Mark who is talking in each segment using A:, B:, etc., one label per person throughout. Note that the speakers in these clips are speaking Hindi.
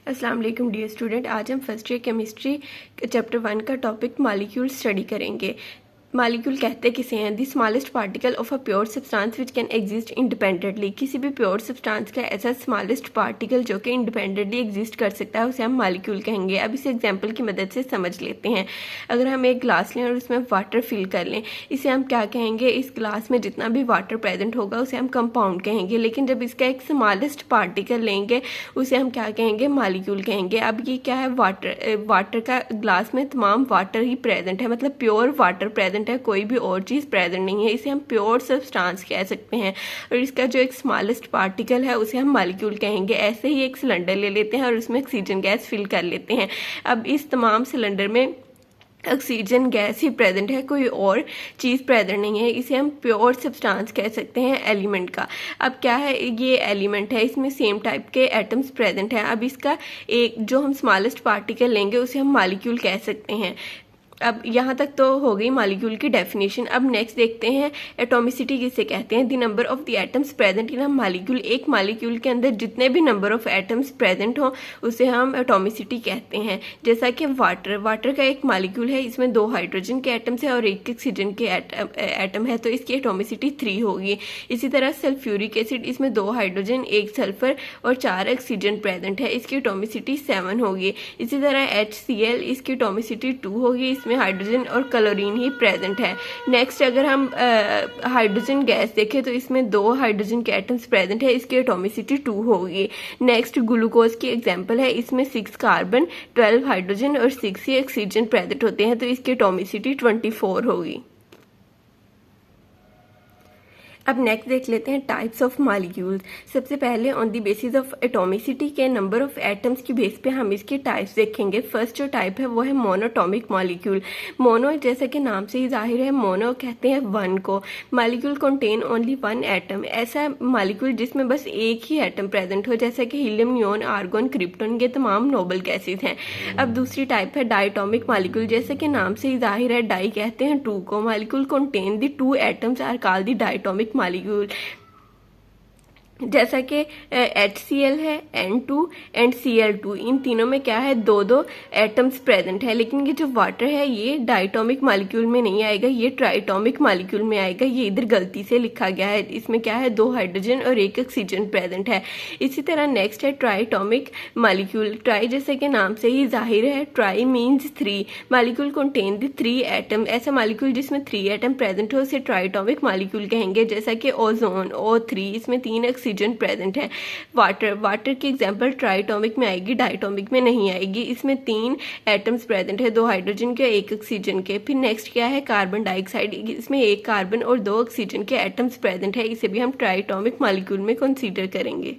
A: अस्सलाम वालेकुम डियर स्टूडेंट। आज हम फर्स्ट ईयर केमिस्ट्री चैप्टर 1 का टॉपिक मालिक्यूल स्टडी करेंगे। मालिक्यूल कहते किसे हैं? The smallest particle of a pure substance which can exist independently. किसी भी प्योर सब्सटेंस का ऐसा स्मॉलेस्ट पार्टिकल जो कि इंडिपेंडेंटली एग्जिस्ट कर सकता है उसे हम मालिक्यूल कहेंगे। अब इसे एग्जांपल की मदद से समझ लेते हैं। अगर हम एक ग्लास लें और उसमें वाटर फिल कर लें, इसे हम क्या कहेंगे? इस ग्लास में जितना भी वाटर प्रेजेंट होगा उसे हम कंपाउंड कहेंगे। लेकिन जब इसका एक स्मॉलेस्ट पार्टिकल लेंगे उसे हम क्या कहेंगे? मालिक्यूल कहेंगे। अब ये क्या है? वाटर का ग्लास में तमाम वाटर ही प्रेजेंट है, मतलब प्योर वाटर प्रेजेंट है, कोई भी और चीज़ प्रेजेंट नहीं है। इसे हम प्योर सब्सटेंस कह सकते हैं। और इसका जो एक स्मॉलेस्ट पार्टिकल है उसे हम मालिक्यूल कहेंगे। ऐसे ही एक सिलेंडर ले लेते हैं और उसमें ऑक्सीजन गैस फिल कर लेते हैं। अब इस तमाम सिलेंडर में ऑक्सीजन गैस ही प्रेजेंट है, कोई और चीज़ प्रेजेंट नहीं है। इसे हम प्योर सब्सटेंस कह सकते हैं एलिमेंट का। अब क्या है? ये एलिमेंट है, इसमें सेम टाइप के एटम्स प्रेजेंट हैं। अब इसका एक जो हम स्मॉलेस्ट पार्टिकल लेंगे उसे हम मालिक्यूल कह सकते हैं। अब यहाँ तक तो हो गई मालिक्यूल की डेफिनेशन। अब नेक्स्ट देखते हैं एटॉमिसिटी किसे कहते हैं? The number of the atoms present in a molecule. एक मालिक्यूल के अंदर जितने भी नंबर ऑफ एटम्स प्रेजेंट हो उसे हम एटॉमिसिटी कहते हैं। जैसा कि वाटर का एक मालिक्यूल है, इसमें 2 हाइड्रोजन के एटम्स है और 1 ऑक्सीजन के एटम है, तो इसकी एटॉमिसिटी 3 होगी। इसी तरह सल्फ्यूरिक एसिड, इसमें 2 हाइड्रोजन 1 सल्फर और 4 ऑक्सीजन प्रेजेंट है, इसकी एटॉमिसिटी 7 होगी। इसी तरह HCl, इसकी एटॉमिसिटी 2 होगी, इसमें हाइड्रोजन और क्लोरीन ही प्रेजेंट है। नेक्स्ट अगर हम हाइड्रोजन गैस देखें तो इसमें 2 हाइड्रोजन के एटम्स प्रेजेंट है, इसकी एटॉमिसिटी 2 होगी। नेक्स्ट ग्लूकोज की एग्जांपल है, इसमें 6 कार्बन 12 हाइड्रोजन और 6 ही ऑक्सीजन प्रेजेंट होते हैं, तो इसकी एटॉमिसिटी 24 होगी। अब नेक्स्ट देख लेते हैं टाइप्स ऑफ मालिक्यूल्स। सबसे पहले on the basis of atomicity के नंबर ऑफ एटम्स की बेस पे हम इसके टाइप्स देखेंगे। फर्स्ट जो टाइप है वो है मोनोटॉमिक मालिक्यूल। मोनो जैसे कि नाम से ही जाहिर है, मोनो कहते हैं 1 को। Molecule contain only 1 atom. ऐसा मालिक्यूल जिसमें बस एक ही एटम प्रेजेंट हो, जैसा कि हीलियम, नियोन, आर्गोन, क्रिप्टॉन, ये तमाम नोबल गैसेज हैं। अब दूसरी टाइप है डायटोमिक मालिक्यूल। जैसे कि नाम से ही जाहिर है, डाई कहते हैं 2 को। Molecule contain the 2 atoms are called the diatomic molecule. जैसा कि HCl है, N2 एंड Cl2, इन तीनों में क्या है? 2 एटम्स प्रेजेंट है। लेकिन ये जो वाटर है ये डायटोमिक मालिक्यूल में नहीं आएगा, ये ट्राइटोमिक मालिक्यूल में आएगा। ये इधर गलती से लिखा गया है, इसमें क्या है? 2 हाइड्रोजन और 1 ऑक्सीजन प्रेजेंट है। इसी तरह नेक्स्ट है ट्राइटोमिक मालिक्यूल। ट्राई जैसे कि नाम से ही जाहिर है, try means 3। Molecule contain the 3 atom. ऐसा मालिक्यूल जिसमें 3 एटम प्रेजेंट हो उसे ट्राइटोमिक मालिक्यूल कहेंगे। जैसा कि ओजोन O3, इसमें 3 ऑक्सीजन प्रेजेंट है। वाटर की एग्जांपल ट्राइटोमिक में आएगी, डायटोमिक में नहीं आएगी। इसमें 3 एटम्स प्रेजेंट है, 2 हाइड्रोजन के 1 ऑक्सीजन के। फिर नेक्स्ट क्या है? कार्बन डाइऑक्साइड, इसमें 1 कार्बन और 2 ऑक्सीजन के एटम्स प्रेजेंट है, इसे भी हम ट्राइटोमिक मालिक्यूल में कंसीडर करेंगे।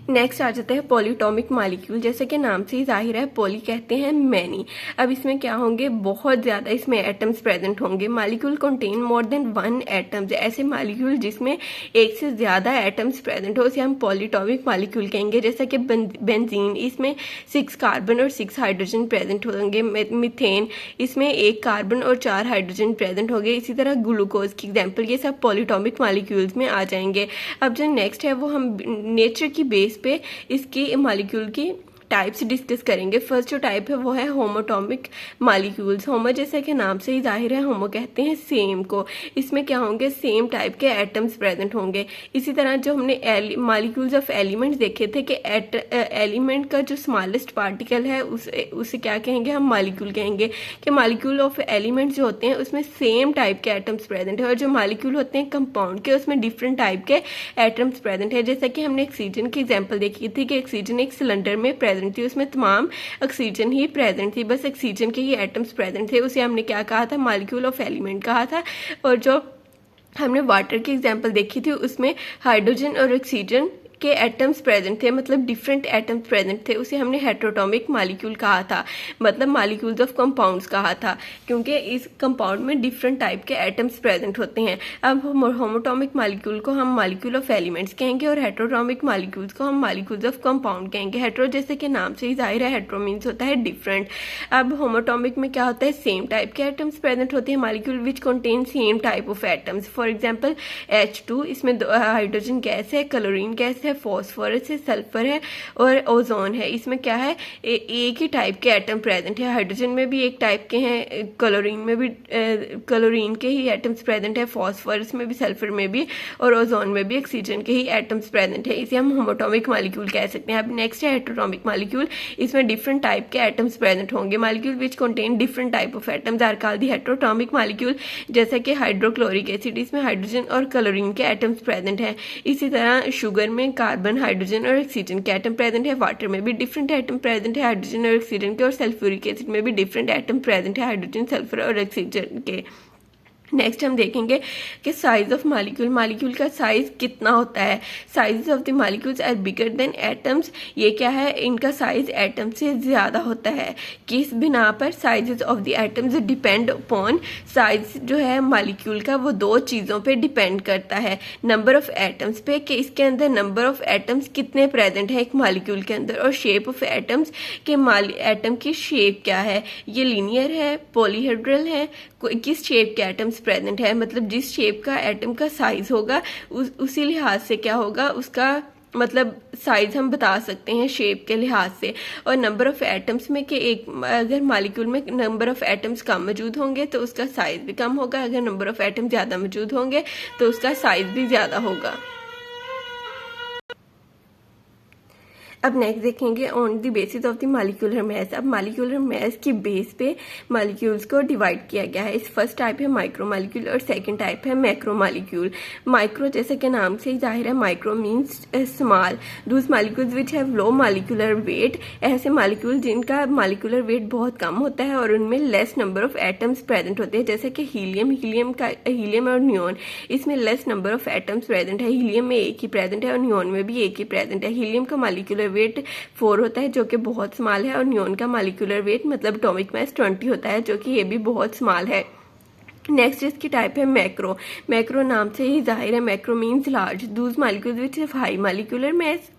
A: नेक्स्ट आ जाता है पॉलीटॉमिक मालिक्यूल। जैसे कि नाम से ही जाहिर है, पॉली कहते हैं मैनी। अब इसमें क्या होंगे? बहुत ज़्यादा इसमें एटम्स प्रेजेंट होंगे। Molecule contain more than 1 atoms. ऐसे मालिक्यूल जिसमें एक से ज़्यादा एटम्स प्रेजेंट हो उसे हम पॉलीटॉमिक मालिक्यूल कहेंगे। जैसा कि बेंजीन, इसमें 6 कार्बन और 6 हाइड्रोजन प्रेजेंट होंगे। मीथेन, इसमें 1 कार्बन और 4 हाइड्रोजन प्रेजेंट होंगे। इसी तरह ग्लूकोज की एग्जाम्पल, ये सब पॉलीटॉमिक मालिक्यूल्स में आ जाएंगे। अब जो नेक्स्ट है वो हम नेचर की बेस पे इसकी मालिक्यूल की टाइप्स डिस्कस करेंगे। फर्स्ट जो टाइप है वो है होमोटॉमिक मालिक्यूल्स। होमो जैसे कि नाम से ही जाहिर है, होमो कहते हैं सेम को। इसमें क्या होंगे? सेम टाइप के एटम्स प्रेजेंट होंगे। इसी तरह जो हमने मालिक्यूल्स ऑफ एलिमेंट्स देखे थे कि एलिमेंट का जो स्मॉलेस्ट पार्टिकल है उसे क्या कहेंगे? हम मालिक्यूल कहेंगे। कि मालिक्यूल ऑफ एलिमेंट्स जो होते हैं उसमें सेम टाइप के एटम्स प्रेजेंट है, और जो मालिक्यूल होते हैं कंपाउंड के उसमें डिफरेंट टाइप के एटम्स प्रेजेंट है। जैसा कि हमने ऑक्सीजन की एग्जाम्पल देखी थी कि ऑक्सीजन एक सिलेंडर में प्रेजेंट थी, उसमें तमाम ऑक्सीजन ही प्रेजेंट थी, बस ऑक्सीजन के ही एटम्स प्रेजेंट थे। उसे हमने क्या कहा था? मालिक्यूल ऑफ एलिमेंट कहा था। और जो हमने वाटर की एग्जांपल देखी थी उसमें हाइड्रोजन और ऑक्सीजन के एटम्स प्रेजेंट थे, मतलब डिफरेंट एटम्स प्रेजेंट थे, उसे हमने हेटेरोटॉमिक मालिक्यूल कहा था, मतलब मालिक्यूल्स ऑफ कंपाउंड्स कहा था, क्योंकि इस कंपाउंड में डिफरेंट टाइप के एटम्स प्रेजेंट होते हैं। अब होमोटॉमिक मालिक्यूल को हम मालिक्यूल ऑफ एलिमेंट्स कहेंगे और हेटेरोटॉमिक मालिक्यूल्स को हम मालिक्यूल्स ऑफ कंपाउंड कहेंगे। हेटेरो जैसे कि नाम से ही जाहिर है, हेटेरो मीन्स होता है डिफरेंट। अब होमोटॉमिक में क्या होता है? सेम टाइप के एटम्स प्रेजेंट होते हैं, molecule which contain same type of atoms. For example H2, इसमें हाइड्रोजन गैस है, क्लोरीन गैस है, फॉस्फोरस है, सल्फर है और ओजोन है। इसमें क्या है, एक ही टाइप के एटम प्रेजेंट है। हाइड्रोजन में भी एक टाइप के हैं, क्लोरीन में भी क्लोरीन के ही एटम्स प्रेजेंट है, फॉस्फोरस में भी, सल्फर में भी और ओजोन में भी ऑक्सीजन के ही एटम्स प्रेजेंट है। इसे हम होमोटॉमिक मॉलिक्यूल कह सकते हैं। अब नेक्स्ट है हेटेरोटॉमिक मॉलिक्यूल। इसमें डिफरेंट टाइप के एटम्स प्रेजेंट होंगे। Molecule which contain different type of atoms are called the heteroatomic molecule. जैसा कि हाइड्रोक्लोरिक एसिड, इसमें हाइड्रोजन और क्लोरीन के एटम्स प्रेजेंट हैं। इसी तरह शुगर में कार्बन, हाइड्रोजन और ऑक्सीजन के एटम प्रेजेंट है। वाटर में भी डिफरेंट एटम प्रेजेंट है, हाइड्रोजन और ऑक्सीजन के। और सल्फ्यूरिक एसिड में भी डिफरेंट एटम प्रेजेंट है, हाइड्रोजन, सल्फर और ऑक्सीजन के। नेक्स्ट हम देखेंगे कि साइज ऑफ मॉलिक्यूल, मॉलिक्यूल का साइज कितना होता है। Size of the molecules are bigger than atoms. ये क्या है, इनका साइज एटम से ज़्यादा होता है। किस बिना पर? Sizes of the atoms depend upon, size जो है मॉलिक्यूल का वो दो चीज़ों पे डिपेंड करता है। नंबर ऑफ एटम्स पे, कि इसके अंदर नंबर ऑफ एटम्स कितने प्रेजेंट है एक मॉलिक्यूल के अंदर, और शेप ऑफ एटम्स के एटम की शेप क्या है, ये लीनियर है, पॉलीहेड्रल है, किस शेप के एटम्स प्रेजेंट है। मतलब जिस शेप का एटम का साइज होगा उसी लिहाज से क्या होगा, उसका मतलब साइज हम बता सकते हैं शेप के लिहाज से। और नंबर ऑफ एटम्स में कि एक अगर मॉलिक्यूल में नंबर ऑफ एटम्स कम मौजूद होंगे तो उसका साइज भी कम होगा, अगर नंबर ऑफ एटम्स ज़्यादा मौजूद होंगे तो उसका साइज भी ज़्यादा होगा। अब नेक्स्ट देखेंगे on the basis of the molecular mass. अब मॉलिक्यूलर मैस की बेस पे मॉलिक्यूल्स को डिवाइड किया गया है। इस फर्स्ट टाइप है माइक्रो मॉलिक्यूल और सेकंड टाइप है मैक्रो मॉलिक्यूल। माइक्रो जैसे कि नाम से ही जाहिर है, micro means small. Those molecules which have low molecular weight, ऐसे मॉलिक्यूल जिनका मॉलिक्यूलर वेट बहुत कम होता है और उनमें less number of atoms present होते हैं। जैसे कि हीलियम और नियॉन, इसमें less number of atoms present है। हीलियम में एक ही प्रेजेंट है और नियॉन में भी एक ही प्रेजेंट है। हीलियम का मॉलिक्यूलर वेट 4 होता है जो कि बहुत स्मॉल है, और नियॉन का मॉलिक्यूलर वेट मतलब एटॉमिक मास 20 होता है जो कि ये भी बहुत स्मॉल है। नेक्स्ट इसकी टाइप है मैक्रो। मैक्रो नाम से ही जाहिर है, मैक्रो मीन्स लार्ज। दूस molecules which have high molecular mass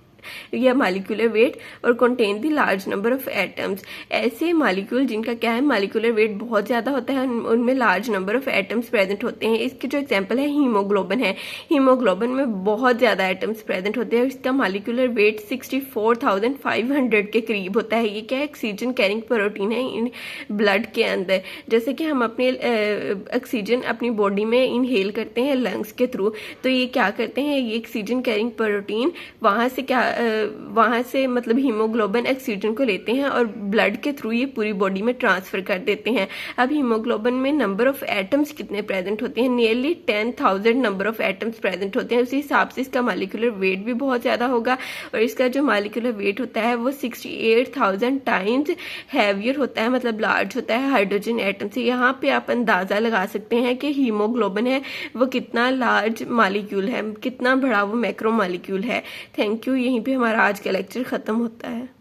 A: या मॉलिक्यूलर वेट और contain the large number of atoms. ऐसे मॉलिक्यूल जिनका क्या है, मॉलिक्यूलर वेट बहुत ज़्यादा होता है, उनमें large number of atoms present होते हैं। इसके जो एग्जांपल है हीमोग्लोबिन है। हीमोग्लोबिन में बहुत ज़्यादा एटम्स प्रेजेंट होते हैं। इसका मॉलिक्यूलर वेट 64,500 के करीब होता है। ये क्या है, ऑक्सीजन कैरिंग प्रोटीन है इन ब्लड के अंदर। जैसे कि हम अपने ऑक्सीजन अपनी बॉडी में इनहेल करते हैं लंग्स के थ्रू, तो ये क्या करते हैं, ये ऑक्सीजन कैरिंग प्रोटीन वहाँ से मतलब हीमोग्लोबिन ऑक्सीजन को लेते हैं और ब्लड के थ्रू ये पूरी बॉडी में ट्रांसफर कर देते हैं। अब हीमोग्लोबिन में नंबर ऑफ एटम्स कितने प्रेजेंट होते हैं, nearly 10,000 number of atoms present होते हैं। उसी हिसाब से इसका मॉलिक्यूलर वेट भी बहुत ज़्यादा होगा और इसका जो मॉलिक्यूलर वेट होता है वो 68,000 टाइम्स हैवियर होता है, मतलब लार्ज होता है हाइड्रोजन एटम से। यहाँ पे आप अंदाज़ा लगा सकते हैं कि हीमोग्लोबिन है वो कितना लार्ज मॉलिक्यूल है, कितना बड़ा वो मैक्रो मॉलिक्यूल है। Thank you. यहीं पे हमारा आज का लेक्चर ख़त्म होता है।